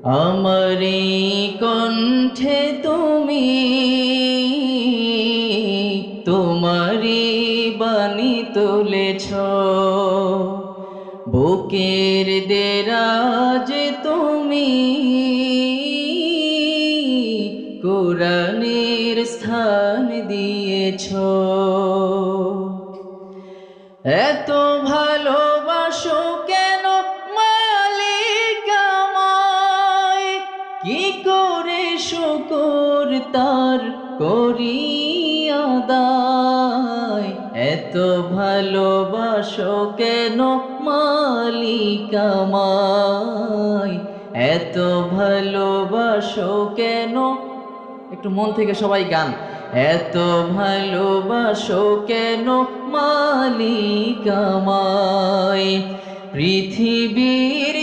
আমারি কণ্ঠে তুমি তোমারি বাণী তুলেছ, বুকের দেরাজ তুমি কোরআনের স্থান দিয়েছ। এত ভালোবাসো কেন মালিক আমায়, কি করে শুকর তার করি আদায়। এত ভালোবাসো কেন মালিক আমায়, এত ভালোবাসো কেন। একটু মন থেকে সবাই গান। এত ভালোবাসো কেন মালিক আমায়, পৃথিবীর